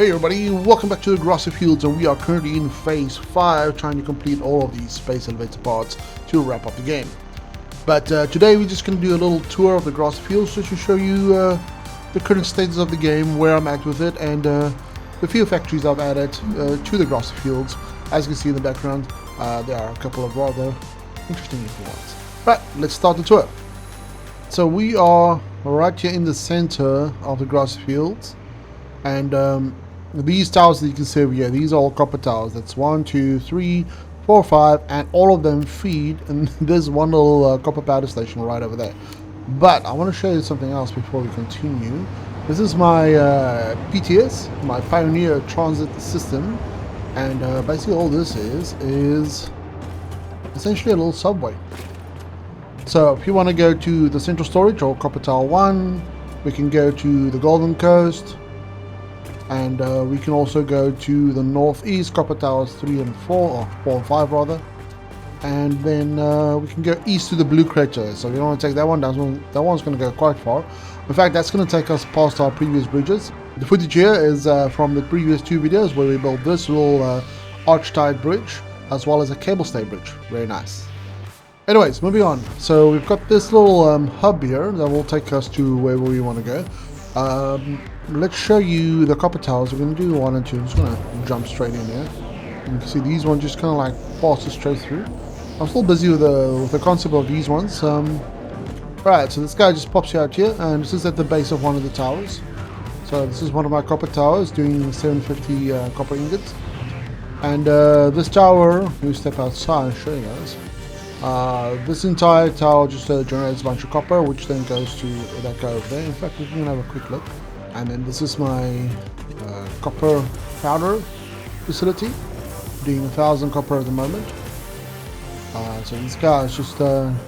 Hey everybody, welcome back to the grassy fields, and we are currently in phase 5 trying to complete all of these space elevator parts to wrap up the game. But today we're just going to do a little tour of the grassy fields just to show you the current status of the game, where I'm at with it, and the few factories I've added to the grassy fields. As you can see in the background, there are a couple of rather interesting ones. Right, let's start the tour. So we are right here in the center of the grassy fields. And these towers that you can see over here, these are all copper towers. That's 1, 2, 3, 4, 5, and all of them feed, and there's one little copper powder station right over there. But I want to show you something else before we continue. This is my PTS, my Pioneer Transit System, and basically all this is essentially a little subway. So if you want to go to the central storage or copper tower 1, we can go to the Golden Coast. And we can also go to the northeast copper towers 3 and 4, or 4 and 5 rather. And then we can go east to the blue crater. So we don't want to take that one. That one's going to go quite far. In fact, that's going to take us past our previous bridges. The footage here is from the previous 2 videos where we built this little arch-tied bridge as well as a cable stay bridge. Very nice. Anyways, moving on. So we've got this little hub here that will take us to wherever we want to go. Let's show you the copper towers. We're going to do 1 and 2. I'm just going to jump straight in here. And you can see these ones just kind of like passes straight through. I'm still busy with the concept of these ones. Right, so this guy just pops out here, and this is at the base of one of the towers. So this is one of my copper towers doing 750 copper ingots. And this tower, let me step outside and show you guys. This entire tower just generates a bunch of copper, which then goes to that guy over there. In fact, we can have a quick look. And then this is my copper powder facility, doing 1,000 copper at the moment. So these guys just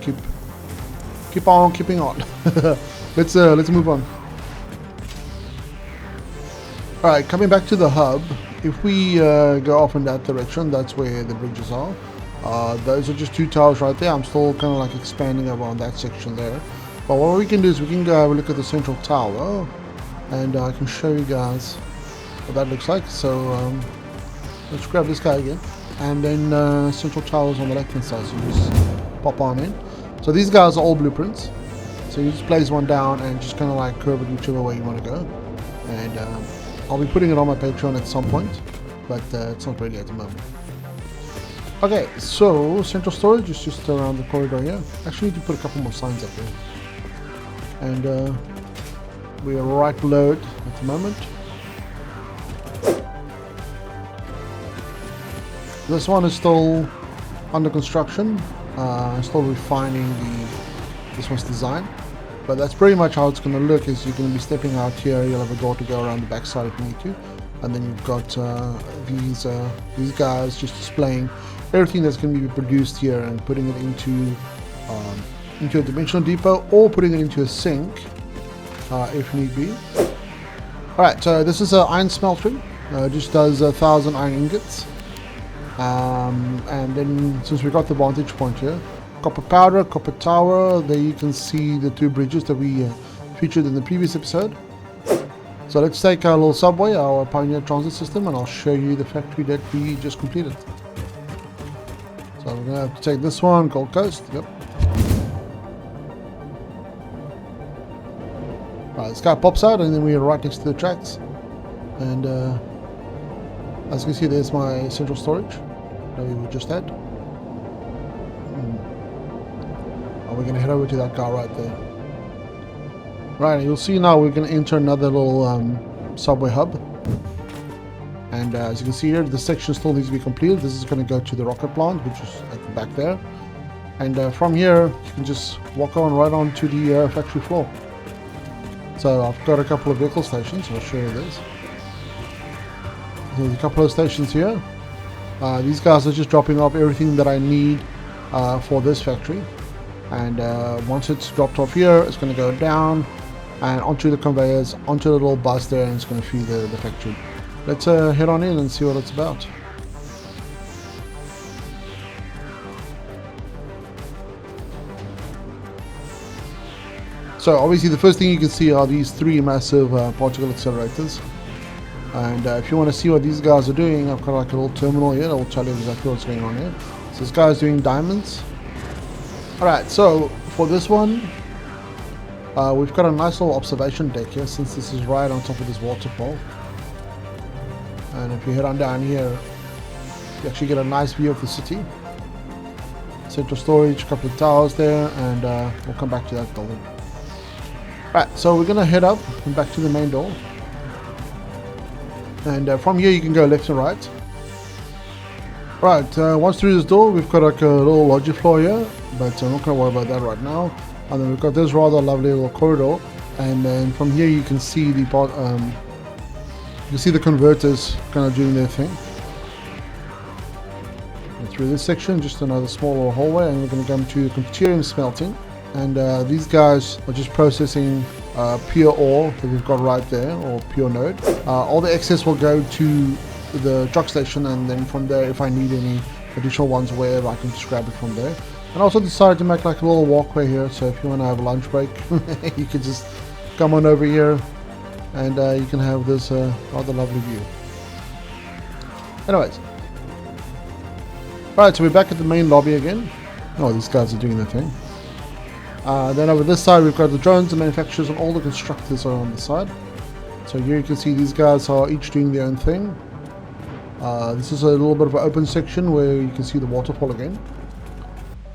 keep on keeping on. Let's move on. All right, coming back to the hub. If we go off in that direction, that's where the bridges are. Those are just 2 towers right there. I'm still kind of like expanding around that section there. But what we can do is we can go have a look at the central tower. And I can show you guys what that looks like. So let's grab this guy again, and then central towers on the left hand side, so you just pop on in. So these guys are all blueprints, so you just place one down and just kind of like curve it whichever way you want to go. And I'll be putting it on my Patreon at some point, but it's not ready at the moment. Okay, so central storage is just around the corridor here. Actually need to put a couple more signs up here. And we are right below it at the moment. This one is still under construction. Still refining this one's design. But that's pretty much how it's going to look. Is you're going to be stepping out here. You'll have a door to go around the back side if you need to. And then you've got these guys just displaying everything that's going to be produced here and putting it into a dimensional depot or putting it into a sink. If need be. Alright, so this is an iron smeltery. Just does 1,000 iron ingots. And then since we got the vantage point here, copper powder, copper tower. There you can see the 2 bridges that we featured in the previous episode. So let's take our little subway, our Pioneer Transit System, and I'll show you the factory that we just completed. So we're going to have to take this one, Gold Coast. Yep. This guy pops out, and then we're right next to the tracks. And as you can see, there's my central storage that we just had. And we're going to head over to that guy right there. Right, you'll see now we're going to enter another little subway hub. And as you can see here, the section still needs to be completed. This is going to go to the rocket plant, which is at the back there. And from here, you can just walk on right on to the factory floor. So I've got a couple of vehicle stations. I'll show you this. There's a couple of stations here. These guys are just dropping off everything that I need for this factory. And once it's dropped off here, it's going to go down and onto the conveyors, onto the little bus there, and it's going to feed the factory. Let's head on in and see what it's about. So obviously the first thing you can see are these 3 massive particle accelerators. And if you want to see what these guys are doing, I've got like a little terminal here that will tell you exactly what's going on here. So this guy's doing diamonds. Alright, so for this one, we've got a nice little observation deck here, since this is right on top of this waterfall. And if you head on down here, you actually get a nice view of the city. Central storage, a couple of towers there, and we'll come back to that building. Right, so we're gonna head up and back to the main door. And from here you can go left and right. Right, once through this door, we've got like a little lodge floor here, but I'm not gonna worry about that right now. And then we've got this rather lovely little corridor, and then from here you can see the converters kind of doing their thing. And through this section, just another small little hallway, and we're going to come to computerium smelting. And these guys are just processing pure ore that we've got right there, or pure node. All the excess will go to the truck station, and then from there, if I need any additional ones, wherever, I can just grab it from there. And I also decided to make like a little walkway here, so if you want to have a lunch break, you can just come on over here, and you can have this rather lovely view. Anyways, alright, so we're back at the main lobby again. Oh, these guys are doing their thing. Then over this side we've got the drones, the manufacturers, and all the constructors are on the side. So here you can see these guys are each doing their own thing. This is a little bit of an open section where you can see the waterfall again.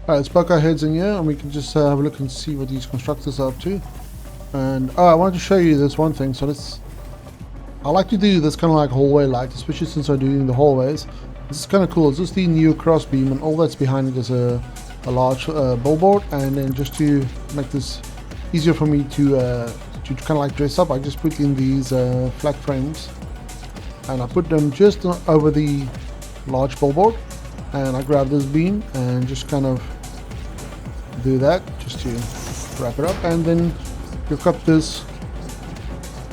Alright, let's poke our heads in here and we can just have a look and see what these constructors are up to. And I wanted to show you this one thing. So I like to do this kind of like hallway light, especially since I'm doing the hallways. This is kind of cool. It's just the new crossbeam, and all that's behind it is a large billboard. And then just to make this easier for me to kind of like dress up, I just put in these flat frames, and I put them just over the large billboard, and I grab this beam and just kind of do that just to wrap it up. And then you've got this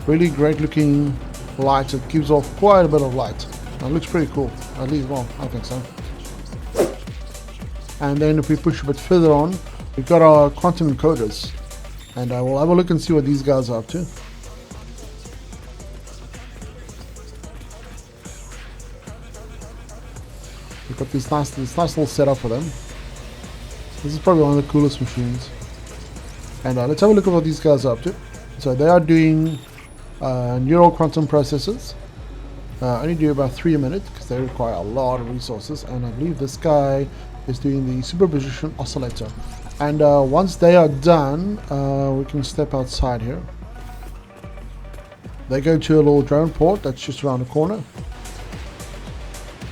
really great looking light that gives off quite a bit of light. It looks pretty cool, at least, well, I think so. And then if we push a bit further on, we've got our quantum encoders, and we'll have a look and see what these guys are up to. We've got this nice little setup for them. This is probably one of the coolest machines. And let's have a look at what these guys are up to. So they are doing neural quantum processors. Only do about 3 a minute because they require a lot of resources. And I believe this guy is doing the superposition oscillator. And once they are done, we can step outside here. They go to a little drone port that's just around the corner.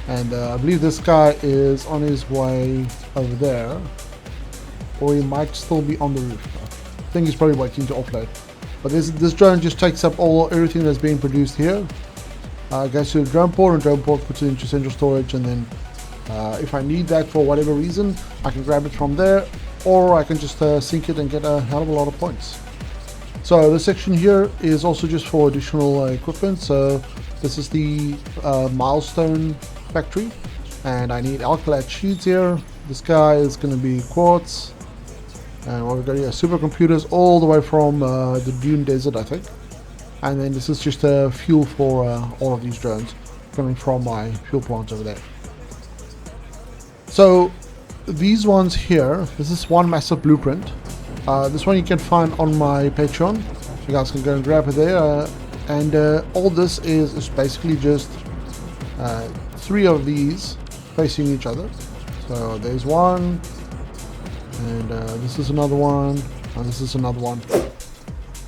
And I believe this guy is on his way over there, or he might still be on the roof. I think he's probably waiting to offload. But this drone just takes up everything that's being produced here. Goes to the drone port, and drone port puts it into central storage, and then if I need that for whatever reason, I can grab it from there, or I can just sync it and get a hell of a lot of points. So this section here is also just for additional equipment. So this is the milestone factory, and I need alkaline sheets here. This guy is going to be quartz, and we've got here supercomputers all the way from the Dune Desert, I think. And then this is just fuel for all of these drones coming from my fuel plant over there. So these ones here, this is one massive blueprint. This one you can find on my Patreon. You guys can go and grab it there. And all this is basically just 3 of these facing each other. So there's one, and this is another one, and this is another one.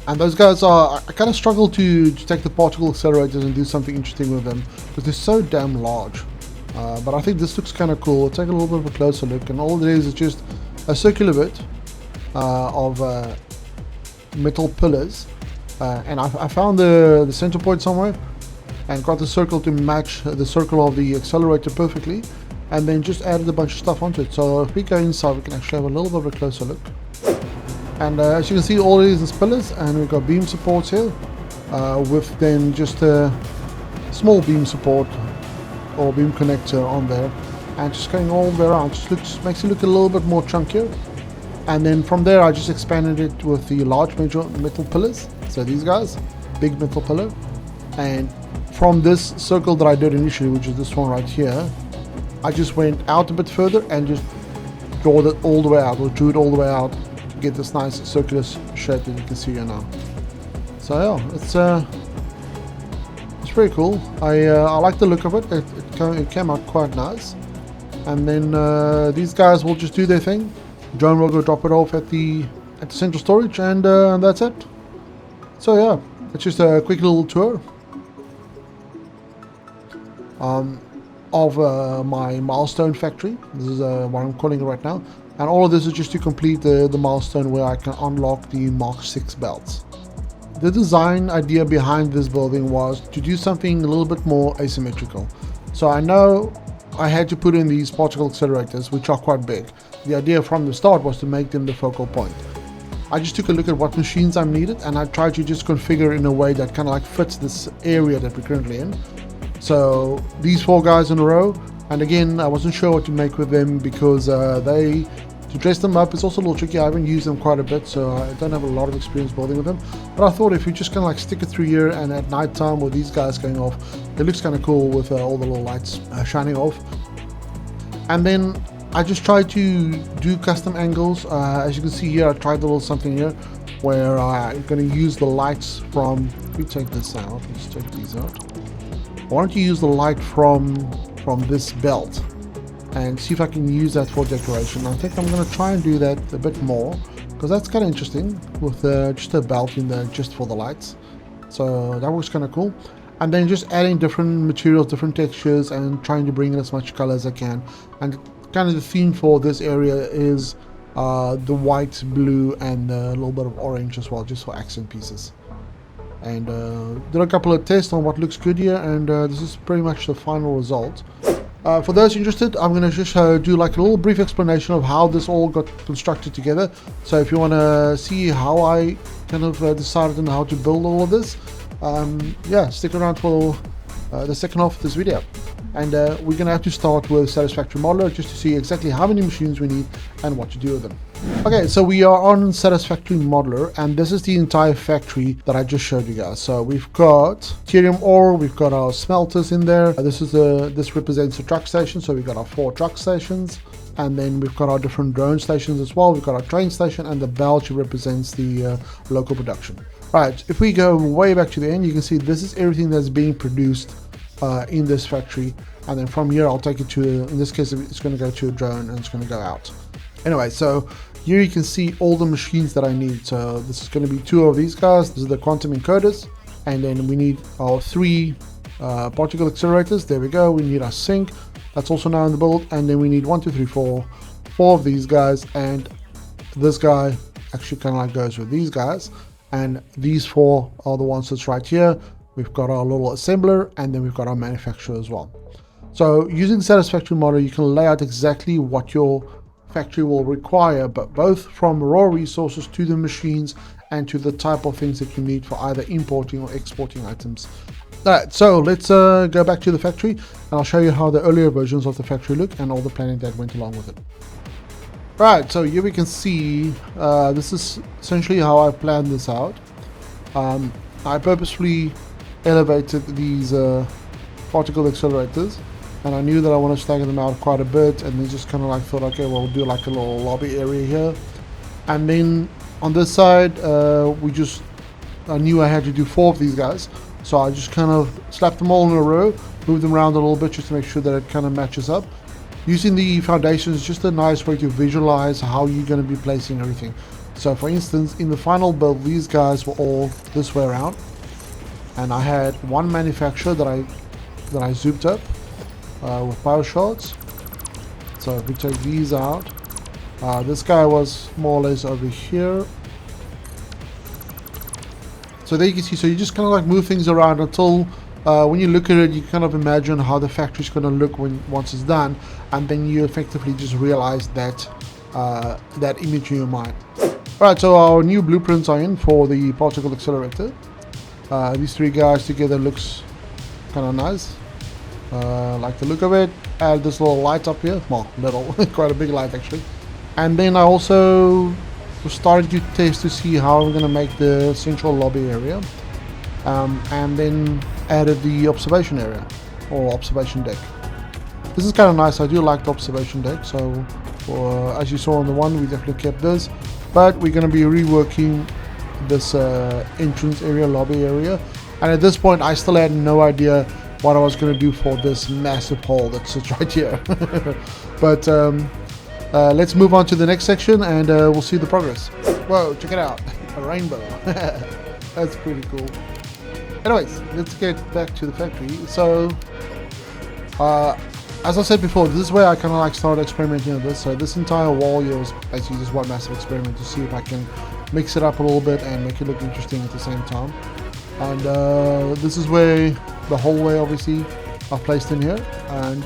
And those guys are, I kind of struggle to take the particle accelerators and do something interesting with them because they're so damn large. But I think this looks kind of cool. We'll take a little bit of a closer look, and all it is just a circular bit of metal pillars. And I found the center point somewhere and got the circle to match the circle of the accelerator perfectly, and then just added a bunch of stuff onto it. So if we go inside, we can actually have a little bit of a closer look. And as you can see, all it is pillars, and we've got beam supports here with then just a small beam support or beam connector on there, and just going all the way around. Just makes it look a little bit more chunkier. And then from there I just expanded it with the large metal pillars. So these guys, big metal pillar, and from this circle that I did initially, which is this one right here, I just went out a bit further and just draw that all the way out, or drew it all the way out to get this nice circular shape that you can see here now. So yeah, it's pretty cool. I like the look of it. It came out quite nice. And then these guys will just do their thing. Drone will go drop it off at the central storage, and that's it. So yeah, it's just a quick little tour of my milestone factory. This is what I'm calling it right now, and all of this is just to complete the milestone where I can unlock the Mark 6 belts. The design idea behind this building was to do something a little bit more asymmetrical. So I know I had to put in these particle accelerators, which are quite big. The idea from the start was to make them the focal point. I just took a look at what machines I needed, and I tried to just configure in a way that kind of like fits this area that we're currently in. So these 4 guys in a row, and again, I wasn't sure what to make with them because to dress them up is also a little tricky. I haven't used them quite a bit, so I don't have a lot of experience building with them. But I thought if you just kind of like stick it through here, and at night time with these guys going off, it looks kind of cool with all the little lights shining off. And then I just tried to do custom angles. As you can see here, I tried a little something here where I'm going to use the lights from, if we take this out, let's take these out. Why don't you use the light from this belt and see if I can use that for decoration. I think I'm going to try and do that a bit more because that's kind of interesting with just a belt in there just for the lights. So that works kind of cool. And then just adding different materials, different textures, and trying to bring in as much color as I can. And kind of the theme for this area is the white, blue, and a little bit of orange as well, just for accent pieces. And did a couple of tests on what looks good here, and this is pretty much the final result. For those interested, I'm going to just do like a little brief explanation of how this all got constructed together. So if you want to see how I kind of decided on how to build all of this, yeah, stick around for the second half of this video. And we're going to have to start with Satisfactory Modeler just to see exactly how many machines we need and what to do with them. Okay, so we are on Satisfactory Modeler, and this is the entire factory that I just showed you guys. So we've got Ethereum ore, we've got our smelters in there. This represents the truck station, so we've got our 4 truck stations. And then we've got our different drone stations as well. We've got our train station, and the bell represents the local production. Right, if we go way back to the end, you can see this is everything that's being produced in this factory. And then from here, I'll take it to, in this case, it's going to go to a drone and it's going to go out. Anyway, so here you can see all the machines that I need. So this is going to be 2 of these guys. This is the quantum encoders. And then we need our 3 particle accelerators. There we go. We need our sync. That's also now in the build. And then we need 1, 2, 3, 4 of these guys. And this guy actually kind of like goes with these guys. And these 4 are the ones that's right here. We've got our little assembler, and then we've got our manufacturer as well. So using the Satisfactory model, you can lay out exactly what your factory will require, but both from raw resources to the machines and to the type of things that you need for either importing or exporting items. Alright, so let's go back to the factory, and I'll show you how the earlier versions of the factory look and all the planning that went along with it. Right, so here we can see this is essentially how I planned this out. I purposefully elevated these particle accelerators, and I knew that I want to stagger them out quite a bit, and then just kind of like thought, okay, well, we'll do like a little lobby area here. And then on this side, I knew I had to do 4 of these guys, so I just kind of slapped them all in a row, moved them around a little bit just to make sure that it kind of matches up. Using the foundations is just a nice way to visualize how you're going to be placing everything. So for instance, in the final build, these guys were all this way around, and I had 1 manufacturer that I zooped up with power shards. So if we take these out, this guy was more or less over here. So there you can see, so you just kind of like move things around until when you look at it, you kind of imagine how the factory is going to look once it's done, and then you effectively just realize that that image in your mind. Alright, so our new blueprints are in for the particle accelerator. These 3 guys together looks kind of nice. Like the look of it. Add this little light up here. Well, little, quite a big light actually. And then I also started to test to see how I'm going to make the central lobby area. And then added the observation area or observation deck. This is kind of nice. I do like the observation deck. So as you saw on the one, we definitely kept this, but we're going to be reworking this entrance area, lobby area, and at this point I still had no idea what I was going to do for this massive hole that sits right here. But let's move on to the next section, and we'll see the progress. Whoa, check it out, a rainbow. That's pretty cool. Anyways, let's get back to the factory. So as I said before, this is where I kind of like started experimenting with this. So this entire wall here was basically just one massive experiment to see if I can mix it up a little bit and make it look interesting at the same time. And this is where the hallway obviously are placed in here. And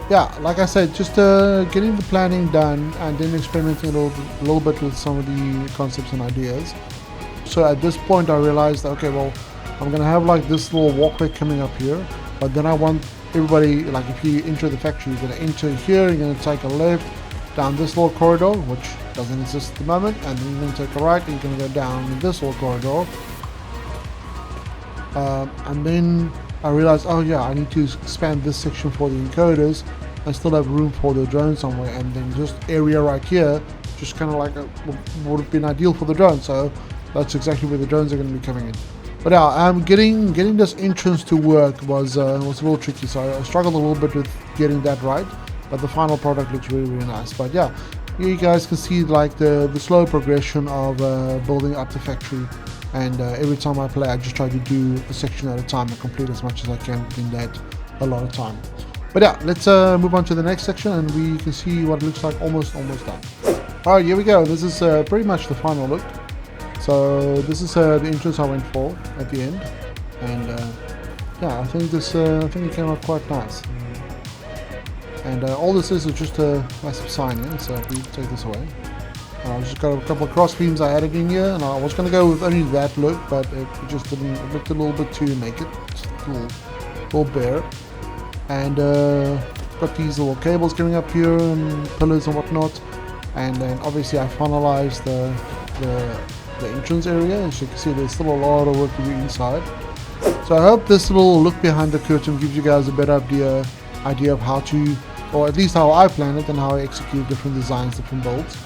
yeah, like I said, just getting the planning done and then experimenting a little bit with some of the concepts and ideas. So at this point I realized, okay, well, I'm gonna have like this little walkway coming up here, but then I want everybody, like if you enter the factory, you're going to enter here, you're going to take a left down this little corridor, which doesn't exist at the moment, and then you're going to take a right and you're going to go down this little corridor. And then I realized, oh yeah, I need to expand this section for the encoders and still have room for the drone somewhere, and then just area right here just kind of like would have been ideal for the drone. So that's exactly where the drones are going to be coming in. But yeah, getting this entrance to work was a little tricky, so I struggled a little bit with getting that right. But the final product looks really, really nice. But yeah, here you guys can see like the slow progression of building up the factory. And every time I play, I just try to do a section at a time and complete as much as I can within that a lot of time. But yeah, let's move on to the next section, and we can see what it looks like almost done. All right, here we go. This is pretty much the final look. So this is the entrance I went for at the end, and yeah, I think it came out quite nice. And all this is just a massive sign in. So if we take this away, I just got a couple of cross beams I added in here, and I was going to go with only that look, but it just didn't. It looked a little bit too naked, just a little bare. And got these little cables coming up here and pillars and whatnot. And then obviously I finalized the entrance area. As you can see, there's still a lot of work to do inside. So I hope this little look behind the curtain gives you guys a better idea of how to, or at least how I plan it and how I execute different designs, different builds.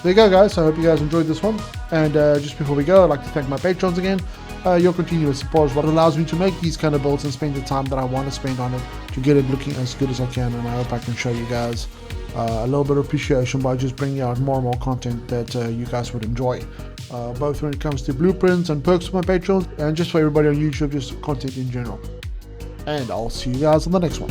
There you go, guys. So I hope you guys enjoyed this one. And just before we go, I'd like to thank my patrons again. Your continuous support is what allows me to make these kind of builds and spend the time that I want to spend on it to get it looking as good as I can. And I hope I can show you guys a little bit of appreciation by just bringing out more and more content that you guys would enjoy, both when it comes to blueprints and perks for my patrons, and just for everybody on YouTube, just content in general. And I'll see you guys on the next one.